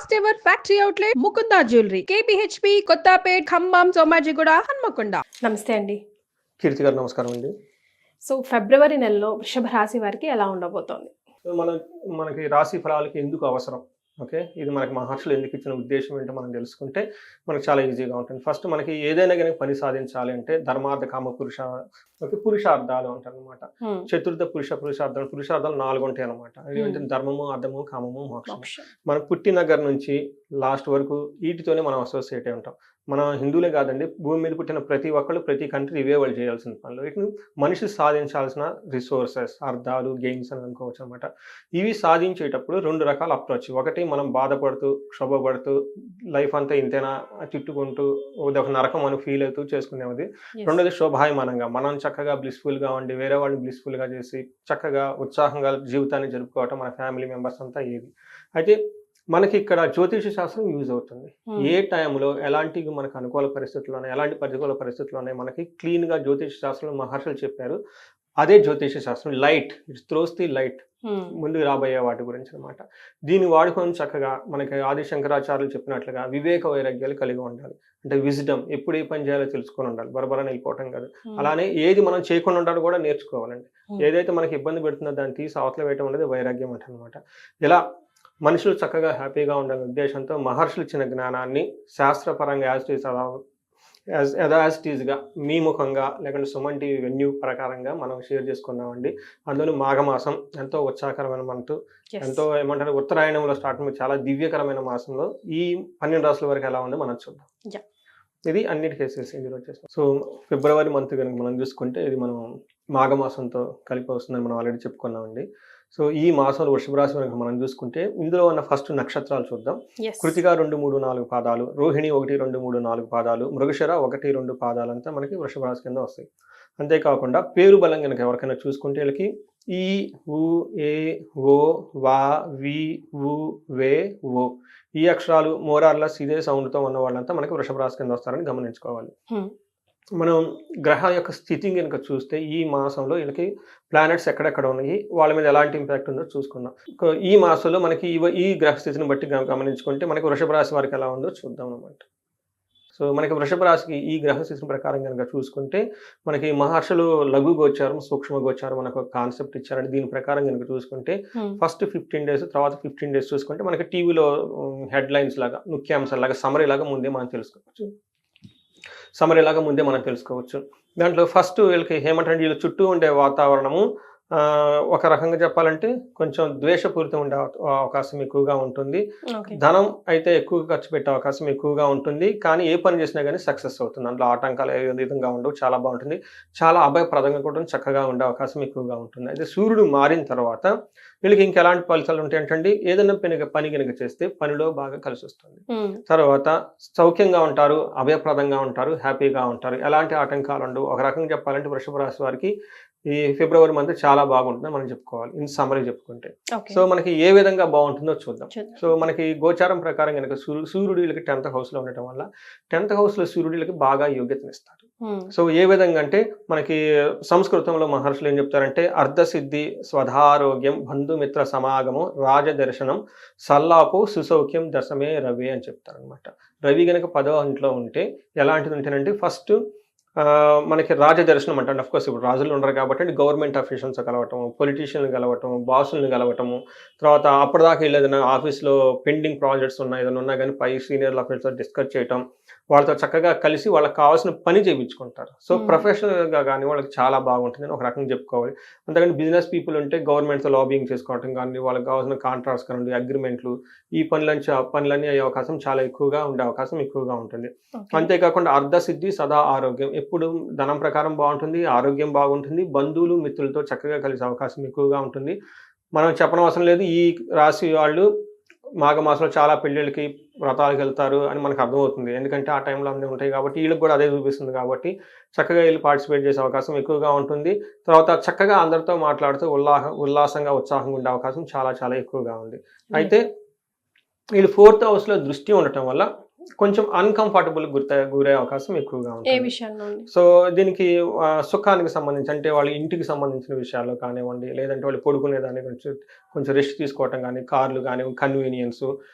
First ever factory outlet Mukunda jewellery KPHB Kothapet Khammam Somajiguda Hanamkonda. నమస్తే అండి. కీర్తి గారు నమస్కారం అండి. సో ఫిబ్రవరి నెలలో వృషభ రాశి వారికి ఎలా ఉండబోతోంది? మనకి రాశి ఫలాలకి ఎందుకు అవసరం, ఓకే, ఇది మనకి మహర్షులు ఎందుకు ఇచ్చిన ఉద్దేశం ఏంటో మనం తెలుసుకుంటే మనకు చాలా ఈజీగా ఉంటుంది. ఫస్ట్ మనకి ఏదైనా కానీ పని సాధించాలి అంటే ధర్మార్థ కామ పురుషార్థాలు అంటారు అనమాట. చతుర్థ పురుషార్థాలు 4 ఉంటాయి అనమాట. అవి ధర్మము, అర్థము, కామము, మోక్షము. మనం పుట్టిన దగ్గర నుంచి లాస్ట్ వరకు వీటితోనే మనం అసోసియేట్ అయి ఉంటాం. మన హిందువులే కాదండి, భూమి మీద పుట్టిన ప్రతి ఒక్కళ్ళు ప్రతి కంట్రీ ఇవే వాళ్ళు చేయాల్సిన పనులు. వీటిని మనిషి సాధించాల్సిన రిసోర్సెస్, అర్థాలు, గెయిన్స్ అని అనుకోవచ్చు అనమాట. ఇవి సాధించేటప్పుడు 2 రకాల అప్రోచ్. ఒకటి మనం బాధపడుతూ క్షోభపడుతూ లైఫ్ అంతా ఇంతేనా తిట్టుకుంటూ ఒక నరకం అని ఫీల్ అవుతూ చేసుకునేది. రెండోది శోభాయమానంగా మనం చక్కగా బ్లిస్ఫుల్గా ఉండి వేరే వాళ్ళని బ్లిస్ఫుల్గా చేసి చక్కగా ఉత్సాహంగా జీవితాన్ని జరుపుకోవటం మన ఫ్యామిలీ మెంబర్స్ అంతా ఏది. అయితే మనకి ఇక్కడ జ్యోతిష శాస్త్రం యూజ్ అవుతుంది. ఏ టైంలో ఎలాంటి మనకు అనుకూల పరిస్థితులు ఉన్నాయి, ఎలాంటి ప్రతికూల పరిస్థితులు ఉన్నాయి మనకి క్లీన్గా జ్యోతిష శాస్త్రంలో మహర్షులు చెప్పారు. అదే జ్యోతిష శాస్త్రం. Light, it's throws the light, ముందుకు రాబోయే వాటి గురించి అనమాట. దీన్ని వాడుకొని చక్కగా మనకి ఆది శంకరాచార్యులు చెప్పినట్లుగా వివేక వైరాగ్యాలు కలిగి ఉండాలి. అంటే విజ్డమ్, ఎప్పుడు ఏ పని చేయాలో తెలుసుకొని ఉండాలి, బరబరని వెళ్ళిపోవటం కాదు. అలానే ఏది మనం చేయకుండా ఉండాలో కూడా నేర్చుకోవాలండి. ఏదైతే మనకి ఇబ్బంది పెడుతుందో దాన్ని తీసి అవతల వేయటం అనేది వైరాగ్యం అంటే అనమాట. ఇలా మనుషులు చక్కగా హ్యాపీగా ఉండాలనే ఉద్దేశంతో మహర్షులు ఇచ్చిన జ్ఞానాన్ని శాస్త్రపరంగా యాజ్ టీజ్గా మీ ముఖంగా లేకుంటే సుమన్ టీవీ వెన్యూ ప్రకారంగా మనం షేర్ చేసుకున్నామండి. అందులో మాఘమాసం ఎంతో ఉత్సాహకరమైన మంతు, ఎంతో ఏమంటారు ఉత్తరాయణంలో స్టార్ట్ చాలా దివ్యకరమైన మాసంలో ఈ 12 రాసుల వరకు ఎలా ఉందో మనం చూద్దాం. ఇది అన్నిటి కేసెస్ ఇందులో వచ్చేస్తాం. సో ఫిబ్రవరి మంత్ కనుక మనం చూసుకుంటే ఇది మనం మాఘమాసంతో కలిపి వస్తుందని మనం ఆల్రెడీ చెప్పుకున్నామండి. సో ఈ మాసంలో వృషభ రాశి కనుక మనం చూసుకుంటే ఇందులో ఉన్న ఫస్ట్ నక్షత్రాలు చూద్దాం. కృతిక 2, 3, 4 పాదాలు, రోహిణి 1, 2, 3, 4 పాదాలు, మృగశిర 1, 2 పాదాలంతా మనకి వృషభ రాశి కింద వస్తాయి. అంతేకాకుండా పేరు బలం కనుక ఎవరికైనా చూసుకుంటే వీళ్ళకి ఈ, ఉ, ఏ, ఓ, వా, వి, ఉ, వే, ఓ ఈ అక్షరాలు మోరార్లస్ ఇదే సౌండ్తో ఉన్న వాళ్ళంతా మనకి వృషభ రాశి కింద వస్తారని గమనించుకోవాలి. మనం గ్రహాల యొక్క స్థితిని కనుక చూస్తే ఈ మాసంలో వీళ్ళకి ప్లానెట్స్ ఎక్కడెక్కడ ఉన్నాయి, వాళ్ళ మీద ఎలాంటి ఇంపాక్ట్ ఉందో చూసుకుందాం. ఈ మాసంలో మనకి ఈ గ్రహ స్థితిని బట్టి గమనించుకుంటే మనకి వృషభ రాశి వారికి ఎలా ఉందో చూద్దాం అన్నమాట. సో మనకి వృషభ రాశికి ఈ గ్రహ స్థితి ప్రకారం కనుక చూసుకుంటే మనకి మహర్షులు లఘు గోచారం, సూక్ష్మ గోచారం మనకు ఒక కాన్సెప్ట్ ఇచ్చారండి. దీని ప్రకారం కనుక చూసుకుంటే ఫస్ట్ 15 డేస్, తర్వాత 15 డేస్ చూసుకుంటే మనకి టీవీలో హెడ్లైన్స్ లాగా, ముఖ్యాంశాలాగా, సమరీ లాగా ముందే మనం తెలుసుకోవచ్చు. దాంట్లో ఫస్ట్ వీళ్ళకి ఏమంటారంటే వీళ్ళ చుట్టూ ఉండే వాతావరణము ఒక రకంగా చెప్పాలంటే కొంచెం ద్వేషపూరితం ఉండే అవకాశం ఎక్కువగా ఉంటుంది. ధనం అయితే ఎక్కువగా ఖర్చు పెట్టే అవకాశం ఎక్కువగా ఉంటుంది. కానీ ఏ పని చేసినా కానీ సక్సెస్ అవుతుంది. అందులో ఆటంకాలు ఏ విధంగా ఉండవు, చాలా బాగుంటుంది. చాలా అభయప్రదంగా కూడా చక్కగా ఉండే అవకాశం ఎక్కువగా ఉంటుంది. అయితే సూర్యుడు మారిన తర్వాత వీళ్ళకి ఇంకెలాంటి ఫలితాలు ఉంటాయి అంటే ఏదైనా పని కనుక చేస్తే పనిలో బాగా కలిసి వస్తుంది. తర్వాత సౌఖ్యంగా ఉంటారు, అభయప్రదంగా ఉంటారు, హ్యాపీగా ఉంటారు, ఎలాంటి ఆటంకాలు ఉండవు. ఒక రకంగా చెప్పాలంటే వృషభ రాశి వారికి ఈ ఫిబ్రవరి మంత్ చాలా బాగుంటుందని మనం చెప్పుకోవాలి, ఇన్ సమరీ చెప్పుకుంటే. సో మనకి ఏ విధంగా బాగుంటుందో చూద్దాం. సో మనకి గోచారం ప్రకారం కనుక సూర్యుడు వీళ్ళకి 10th హౌస్లో ఉండటం వల్ల 10th హౌస్లో సూర్యుడు వీళ్ళకి బాగా యోగ్యతనిస్తారు. సో ఏ విధంగా అంటే మనకి సంస్కృతంలో మహర్షులు ఏం చెప్తారంటే అర్ధసిద్ధి, స్వధారోగ్యం, బంధుమిత్ర సమాగమం, రాజదర్శనం, సల్లాపు, సుసౌఖ్యం, దశమే రవి అని చెప్తారనమాట. రవి కనుక 10వ ఇంట్లో ఉంటే ఎలాంటిది ఉంటేనంటే ఫస్ట్ మనకి రాజదర్శనం అంటే అఫ్కోర్స్ ఇప్పుడు రాజులు ఉండరు కాబట్టి గవర్నమెంట్ అఫీషియల్స్ కలవటము, పొలిటీషియన్లు కలవటము, బాసులను కలవటము, తర్వాత అప్పటిదాకా ఏదైనా ఆఫీస్లో పెండింగ్ ప్రాజెక్ట్స్ ఉన్నా ఏదైనా ఉన్నా కానీ పై సీనియర్ ఆఫీసర్తో డిస్కస్ చేయటం, వాళ్ళతో చక్కగా కలిసి వాళ్ళకి కావాల్సిన పని చేయించుకుంటారు. సో ప్రొఫెషనల్గా కానీ వాళ్ళకి చాలా బాగుంటుంది అని ఒక రకంగా చెప్పుకోవాలి. అంతేకాని బిజినెస్ పీపుల్ ఉంటే గవర్నమెంట్తో లాబింగ్ చేసుకోవటం కానీ, వాళ్ళకి కావాల్సిన కాంట్రాక్ట్స్ కానీ, అగ్రిమెంట్లు, ఈ పనులన్నీ అయ్యే అవకాశం చాలా ఎక్కువగా ఉండే అవకాశం ఎక్కువగా ఉంటుంది. అంతేకాకుండా అర్ధసిద్ధి, సదా ఆరోగ్యం, ఎప్పుడు ధనం ప్రకారం బాగుంటుంది, ఆరోగ్యం బాగుంటుంది, బంధువులు మిత్రులతో చక్కగా కలిసే అవకాశం ఎక్కువగా ఉంటుంది. మనం చెప్పనవసరం లేదు, ఈ రాశి వాళ్ళు మాఘమాసంలో చాలా పెళ్ళిళ్ళకి వ్రతాలకు వెళ్తారు అని మనకు అర్థమవుతుంది. ఎందుకంటే ఆ టైంలో అన్నీ ఉంటాయి కాబట్టి వీళ్ళకి కూడా అదే చూపిస్తుంది కాబట్టి చక్కగా వీళ్ళు పార్టిసిపేట్ చేసే అవకాశం ఎక్కువగా ఉంటుంది. తర్వాత చక్కగా అందరితో మాట్లాడుతూ ఉల్లాసంగా ఉత్సాహంగా ఉండే అవకాశం చాలా చాలా ఎక్కువగా ఉంది. అయితే వీళ్ళు 4th హౌస్లో దృష్టి ఉండటం వల్ల కొంచెం అన్కంఫర్టబుల్ గురే అవకాశం ఎక్కువగా ఉంటుంది. సో దీనికి సుఖానికి సంబంధించి అంటే వాళ్ళ ఇంటికి సంబంధించిన విషయాల్లో కానివ్వండి, లేదంటే వాళ్ళు పడుకునే దాని గురించి కొంచెం రెస్ట్ తీసుకోవటం కానీ, కార్లు కానీ, కన్వీనియన్స్,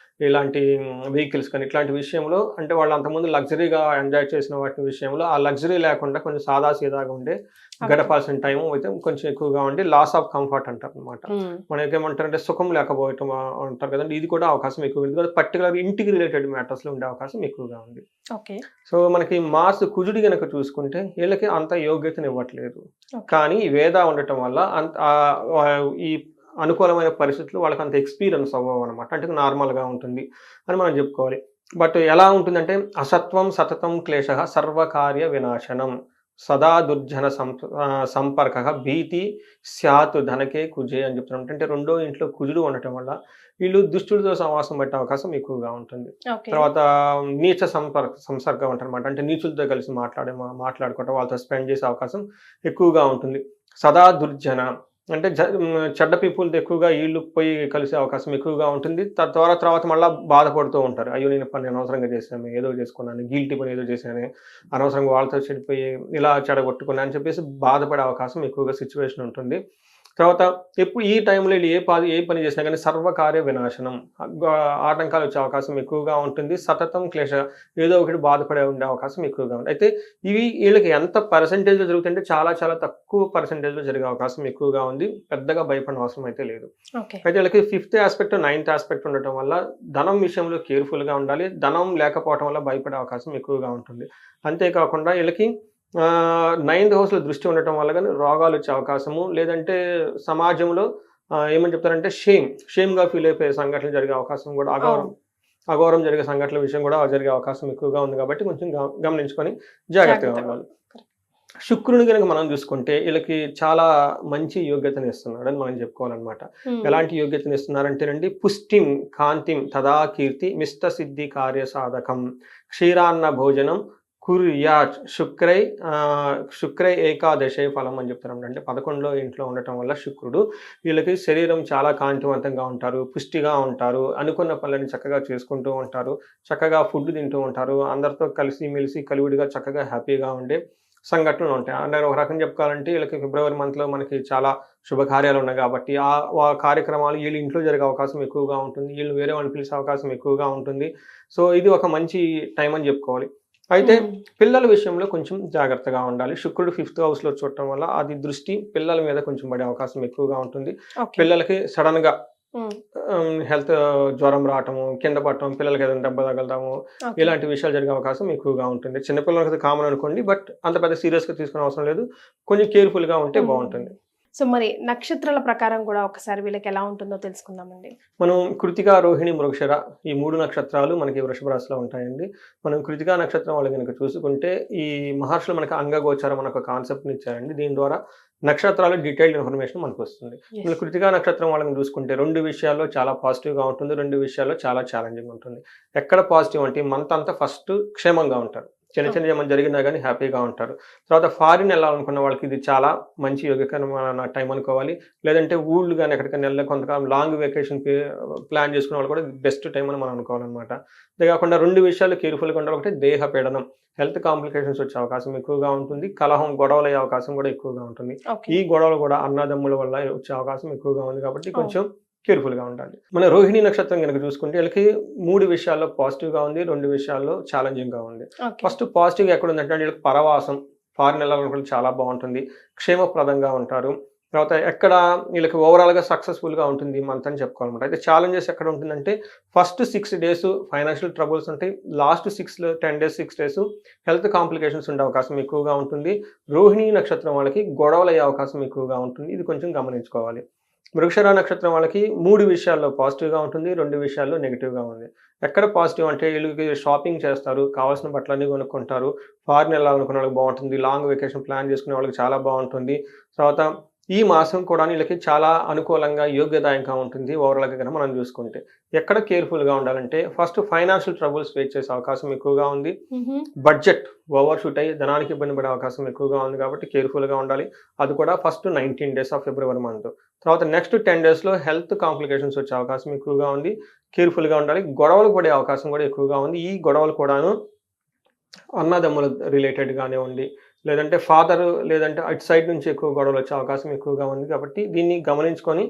ఇలాంటి వెహికల్స్ కానీ ఇట్లాంటి విషయంలో అంటే వాళ్ళు అంతకుముందు లగ్జరీగా ఎంజాయ్ చేసిన వాటి విషయంలో ఆ లగ్జరీ లేకుండా కొంచెం సాదా సీదాగా ఉండే గడపాల్సిన టైం అయితే కొంచెం ఎక్కువగా ఉండి లాస్ ఆఫ్ కంఫర్ట్ అంటారు అనమాట. మనకి ఏమంటారంటే సుఖం లేకపోవటం అంటారు కదండి, ఇది కూడా అవకాశం ఎక్కువ ఉంది. పర్టికులర్ ఇంటికి రిలేటెడ్ మ్యాటర్స్ లో ఉండే అవకాశం ఎక్కువగా ఉంది. సో మనకి మాస్ కుజుడి కనుక చూసుకుంటే వీళ్ళకి అంత యోగ్యతను ఇవ్వట్లేదు. కానీ వేద ఉండటం వల్ల ఈ అనుకూలమైన పరిస్థితులు వాళ్ళకి అంత ఎక్స్పీరియన్స్ అవ్వవు అనమాట. అంటే నార్మల్గా ఉంటుంది అని మనం చెప్పుకోవాలి. బట్ ఎలా ఉంటుందంటే అసత్వం సతతం క్లేశ సర్వకార్య వినాశనం సదా దుర్జన సంపర్క భీతి స్యాత్ ధనకే కుజే అని చెప్తున్నాం. అంటే రెండో ఇంట్లో కుజుడు ఉండటం వల్ల వీళ్ళు దుష్టులతో సమాసం పెట్టే అవకాశం ఎక్కువగా ఉంటుంది. తర్వాత నీచ సంసర్గం అంటారనమాట. అంటే నీచులతో కలిసి మాట్లాడుకోవటం, వాళ్ళతో స్పెండ్ చేసే అవకాశం ఎక్కువగా ఉంటుంది. సదా దుర్జన అంటే చెడ్డ పీపుల్తో ఎక్కువగా వీళ్ళు పోయి కలిసే అవకాశం ఎక్కువగా ఉంటుంది. తర్వాత మళ్ళీ బాధపడుతూ ఉంటారు. అయ్యో నేను పని అనవసరంగా చేశాను, ఏదో చేసుకున్నాను, గిల్టీ పని ఏదో చేశాను, అనవసరంగా వాళ్ళతో చెడిపోయి ఇలా చెడగొట్టుకున్నాను అని చెప్పేసి బాధపడే అవకాశం ఎక్కువగా సిచ్యువేషన్ ఉంటుంది. తర్వాత ఎప్పుడు ఈ టైంలో వీళ్ళు ఏ పని చేసినా కానీ సర్వకార్య వినాశనం ఆటంకాలు వచ్చే అవకాశం ఎక్కువగా ఉంటుంది. సతతం క్లేశ ఏదో ఒకటి బాధపడే ఉండే అవకాశం ఎక్కువగా ఉంది. అయితే ఇవి వీళ్ళకి ఎంత పర్సెంటేజ్లో జరుగుతుంటే చాలా చాలా తక్కువ పర్సెంటేజ్లో జరిగే అవకాశం ఎక్కువగా ఉంది. పెద్దగా భయపడిన అవసరం అయితే లేదు. అయితే వీళ్ళకి 5th ఆస్పెక్ట్ 9th ఆస్పెక్ట్ ఉండటం వల్ల ధనం విషయంలో కేర్ఫుల్గా ఉండాలి. ధనం లేకపోవడం వల్ల భయపడే అవకాశం ఎక్కువగా ఉంటుంది. అంతేకాకుండా వీళ్ళకి 9th హౌస్లో దృష్టి ఉండటం వల్ల కానీ రోగాలు వచ్చే అవకాశము, లేదంటే సమాజంలో ఏమని చెప్తారంటే షేమ్గా ఫీల్ అయిపోయే సంఘటనలు జరిగే అవకాశం కూడా, అగౌరవం జరిగే సంఘటనల విషయం కూడా జరిగే అవకాశం ఎక్కువగా ఉంది. కాబట్టి కొంచెం గమనించుకొని జాగ్రత్తగా ఉండాలి. శుక్రుని కనుక మనం చూసుకుంటే వీళ్ళకి చాలా మంచి యోగ్యతను ఇస్తున్నాడు అని మనం చెప్పుకోవాలన్నమాట. ఎలాంటి యోగ్యతను ఇస్తున్నారంటేనండి, పుష్టిం కాంతిం తదా కీర్తి మిష్ట సిద్ధి కార్య సాధకం క్షీరాన్న భోజనం కుర్యాత్ శుక్రై ఏకాదశే ఫలం అని చెప్తారు. అంటే 11వ ఇంట్లో ఉండటం వల్ల శుక్రుడు వీళ్ళకి శరీరం చాలా కాంతివంతంగా ఉంటారు, పుష్టిగా ఉంటారు, అనుకున్న పనులని చక్కగా చేసుకుంటూ ఉంటారు, చక్కగా ఫుడ్ తింటూ ఉంటారు, అందరితో కలిసి మెలిసి కలివిడిగా చక్కగా హ్యాపీగా ఉండే సంఘటనలు ఉంటాయి. అంటే ఒక రకం చెప్పుకోవాలంటే వీళ్ళకి ఫిబ్రవరి మంత్లో మనకి చాలా శుభకార్యాలు ఉన్నాయి కాబట్టి ఆ కార్యక్రమాలు వీళ్ళు ఇంట్లో జరిగే అవకాశం ఎక్కువగా ఉంటుంది. వీళ్ళు వేరే వాళ్ళని పిలిచే అవకాశం ఎక్కువగా ఉంటుంది. సో ఇది ఒక మంచి టైం అని చెప్పుకోవాలి. అయితే పిల్లల విషయంలో కొంచెం జాగ్రత్తగా ఉండాలి. శుక్రుడు 5th హౌస్లో చూడటం వల్ల అది దృష్టి పిల్లల మీద కొంచెం పడే అవకాశం ఎక్కువగా ఉంటుంది. పిల్లలకి సడన్ గా హెల్త్ జ్వరం రావటము, కింద పట్టడం, పిల్లలకి ఏదైనా దెబ్బ తగలటము, ఇలాంటి విషయాలు జరిగే అవకాశం ఎక్కువగా ఉంటుంది. చిన్నపిల్లలకి కామన్ అనుకోండి, బట్ అంత పెద్ద సీరియస్గా తీసుకునే అవసరం లేదు. కొంచెం కేర్ఫుల్గా ఉంటే బాగుంటుంది. సో మరి నక్షత్రాల ప్రకారం కూడా ఒకసారి వీళ్ళకి ఎలా ఉంటుందో తెలుసుకుందామండి. మనం కృతిక, రోహిణి, మృగశిర ఈ 3 నక్షత్రాలు మనకి వృషభ రాశిలో ఉంటాయండి. మనం కృతికా నక్షత్రం వాళ్ళు కనుక చూసుకుంటే ఈ మహర్షులు మనకి అంగగోచారం అనే ఒక కాన్సెప్ట్ని ఇచ్చారండి. దీని ద్వారా నక్షత్రాలు డీటెయిల్డ్ ఇన్ఫర్మేషన్ మనకు వస్తుంది. మనం కృతికా నక్షత్రం వాళ్ళని చూసుకుంటే 2 విషయాల్లో చాలా పాజిటివ్గా ఉంటుంది, 2 విషయాల్లో చాలా ఛాలెంజింగ్ ఉంటుంది. ఎక్కడ పాజిటివ్ అంటే మంత్ అంతా ఫస్ట్ క్షేమంగా ఉంటారు, చిన్న ఏమైనా జరిగినా కానీ హ్యాపీగా ఉంటారు. తర్వాత ఫారిన్ వెళ్ళాలనుకున్న వాళ్ళకి ఇది చాలా మంచి యోగ్యకరమైన టైం అనుకోవాలి. లేదంటే ఊళ్ళు కానీ ఎక్కడికైనా వెళ్ళి కొంతకాలం లాంగ్ వెకేషన్ ప్లాన్ చేసుకునే వాళ్ళు కూడా బెస్ట్ టైం అని మనం అనుకోవాలన్నమాట. అంతే కాకుండా 2 విషయాలు కేర్ఫుల్గా ఉండాలి. ఒకటి దేహ పీడనం, హెల్త్ కాంప్లికేషన్స్ వచ్చే అవకాశం ఎక్కువగా ఉంటుంది. కలహం, గొడవలు అయ్యే అవకాశం కూడా ఎక్కువగా ఉంటుంది. ఈ గొడవలు కూడా అన్నదమ్ముల వల్ల వచ్చే అవకాశం ఎక్కువగా ఉంది. కాబట్టి కొంచెం కేర్ఫుల్గా ఉండాలి. మన రోహిణి నక్షత్రం కనుక చూసుకుంటే వీళ్ళకి 3 విషయాల్లో పాజిటివ్గా ఉంది, 2 విషయాల్లో ఛాలెంజింగ్గా ఉంది. ఫస్ట్ పాజిటివ్గా ఎక్కడ ఉందంటే వీళ్ళకి పరవాసం, ఫారిన్ వెళ్ళాలనుకుంటే చాలా బాగుంటుంది, క్షేమప్రదంగా ఉంటారు. తర్వాత ఎక్కడ వీళ్ళకి ఓవరాల్గా సక్సెస్ఫుల్గా ఉంటుంది మంత్ అని చెప్పుకోవాలన్నమాట. అయితే ఛాలెంజెస్ ఎక్కడ ఉంటుందంటే ఫస్ట్ 6 days ఫైనాన్షియల్ ట్రబుల్స్ ఉంటాయి, last 10 days 6 days health complications ఉండే అవకాశం ఎక్కువగా ఉంటుంది. రోహిణి నక్షత్రం వాళ్ళకి గొడవలు అయ్యే అవకాశం ఎక్కువగా ఉంటుంది, ఇది కొంచెం గమనించుకోవాలి. మృగశిర నక్షత్రం వాళ్ళకి 3 విషయాల్లో పాజిటివ్గా ఉంటుంది, 2 విషయాల్లో నెగిటివ్గా ఉంది. ఎక్కడ పాజిటివ్ అంటే వీళ్ళకి షాపింగ్ చేస్తారు, కావాల్సిన బట్టలన్నీ కొనుక్కుంటారు, ఫారిన్ వెళ్ళాలనుకున్న వాళ్ళకి బాగుంటుంది, లాంగ్ వెకేషన్ ప్లాన్ చేసుకునే వాళ్ళకి చాలా బాగుంటుంది. తర్వాత ఈ మాసం కూడా వీళ్ళకి చాలా అనుకూలంగా యోగ్యదాయంగా ఉంటుంది ఓవరాల్గా కనుక మనం చూసుకుంటే. ఎక్కడ కేర్ఫుల్గా ఉండాలంటే ఫస్ట్ ఫైనాన్షియల్ ట్రబుల్స్ ఫేస్ చేసే అవకాశం ఎక్కువగా ఉంది. బడ్జెట్ ఓవర్ షూట్ అయ్యి ధనానికి ఇబ్బంది పడే అవకాశం ఎక్కువగా ఉంది కాబట్టి కేర్ఫుల్గా ఉండాలి. అది కూడా first 19 days of February month. తర్వాత నెక్స్ట్ 10 daysలో హెల్త్ కాంప్లికేషన్స్ వచ్చే అవకాశం ఎక్కువగా ఉంది, కేర్ఫుల్గా ఉండాలి. గొడవలు పడే అవకాశం కూడా ఎక్కువగా ఉంది. ఈ గొడవలు కూడాను అన్నదమ్ముల రిలేటెడ్గానే ఉంది, లేదంటే ఫాదర్ లేదంటే అటు సైడ్ నుంచి ఎక్కువ గొడవలు వచ్చే అవకాశం ఎక్కువగా ఉంది. కాబట్టి దీన్ని గమనించుకొని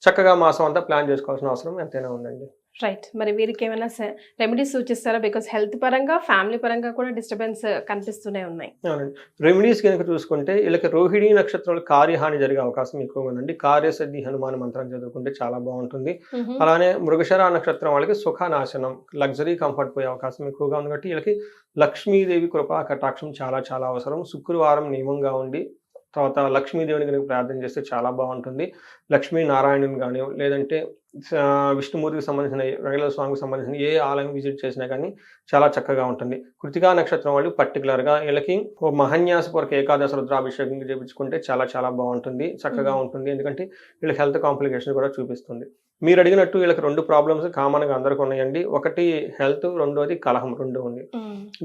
చక్కగా మాసం అంతా ప్లాన్ చేసుకోవాల్సిన అవసరం ఎంతైనా ఉందండి. రైట్. మరి వీరికి ఏమైనా రెమెడీస్ సూచిస్తారా? బికాస్ హెల్త్ పరంగా, ఫ్యామిలీ పరంగా కూడా డిస్టర్బెన్స్ కనిపిస్తూనే ఉన్నాయి. అవునండి. రెమెడీస్ కనుక చూసుకుంటే వీళ్ళకి రోహిణి నక్షత్రంలో కార్యహాని జరిగే అవకాశం ఎక్కువగా ఉందండి. కార్యసిద్ధి హనుమాన్ మంత్రం చదువుకుంటే చాలా బాగుంటుంది. అలానే మృగశిర నక్షత్రం వాళ్ళకి సుఖనాశనం, లగ్జరీ, కంఫర్ట్ పోయే అవకాశం ఎక్కువగా ఉంది. కాబట్టి వీళ్ళకి లక్ష్మీదేవి కృపా కటాక్షం చాలా చాలా అవసరం. శుక్రవారం నియమంగా ఉండి తర్వాత లక్ష్మీదేవిని కనుక ప్రార్థన చేస్తే చాలా బాగుంటుంది. లక్ష్మీనారాయణుని కానీ లేదంటే విష్ణుమూర్తికి సంబంధించిన వెంకటేశ్వర స్వామికి సంబంధించిన ఏ ఆలయం విజిట్ చేసినా కానీ చాలా చక్కగా ఉంటుంది. కృతికా నక్షత్రం వాళ్ళు పర్టికులర్గా వీళ్ళకి ఓ మహన్యాసపూర్వక ఏకాదశ రుద్రాభిషేకం చేయించుకుంటే చాలా చాలా బాగుంటుంది, చక్కగా ఉంటుంది. ఎందుకంటే వీళ్ళకి హెల్త్ కాంప్లికేషన్ కూడా చూపిస్తుంది. మీరు అడిగినట్టు వీళ్ళకి 2 ప్రాబ్లమ్స్ కామన్గా అందరికీ ఉన్నాయండి. ఒకటి హెల్త్, రెండోది కలహం, 2 ఉంది.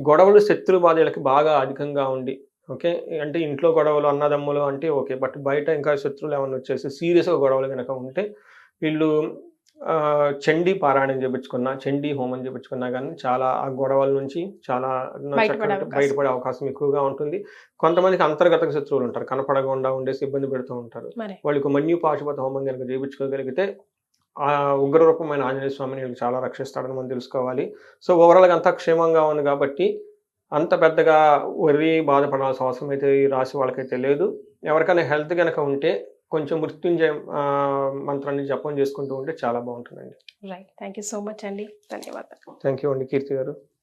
గొడవలు, శత్రు బాధ వీళ్ళకి బాగా అధికంగా ఉండి ఓకే. అంటే ఇంట్లో గొడవలు, అన్నదమ్ములు అంటే ఓకే. బట్ బయట ఇంకా శత్రువులు ఏమైనా వచ్చేసి సీరియస్గా గొడవలు కనుక ఉంటే వీళ్ళు చండీ పారాయణం చేయించుకున్నా, చండీ హోమం చేయించుకున్నా కానీ చాలా ఆ గొడవల నుంచి చాలా బయటపడే అవకాశం ఎక్కువగా ఉంటుంది. కొంతమందికి అంతర్గత శత్రువులు ఉంటారు, కనపడకుండా ఉండేసి ఇబ్బంది పెడుతూ ఉంటారు. వాళ్ళకి మన్యు పాశుపత హోమం కనుక చేయించుకోగలిగితే ఆ ఉగ్రరూపమైన ఆంజనేయ స్వామిని వీళ్ళకి చాలా రక్షిస్తాడని మనం తెలుసుకోవాలి. సో ఓవరాల్గా అంతా క్షేమంగా ఉంది కాబట్టి అంత పెద్దగా బాధపడాల్సిన అవసరం అయితే ఈ రాశి వాళ్ళకైతే లేదు. ఎవరికైనా హెల్త్ కనుక ఉంటే కొంచెం మృత్యుంజయ మంత్రాన్ని జపం చేసుకుంటూ ఉంటే చాలా బాగుంటుందండి. Right. Thank you so much అండి. ధన్యవాదాలు. థ్యాంక్ యూ అండి కీర్తి గారు.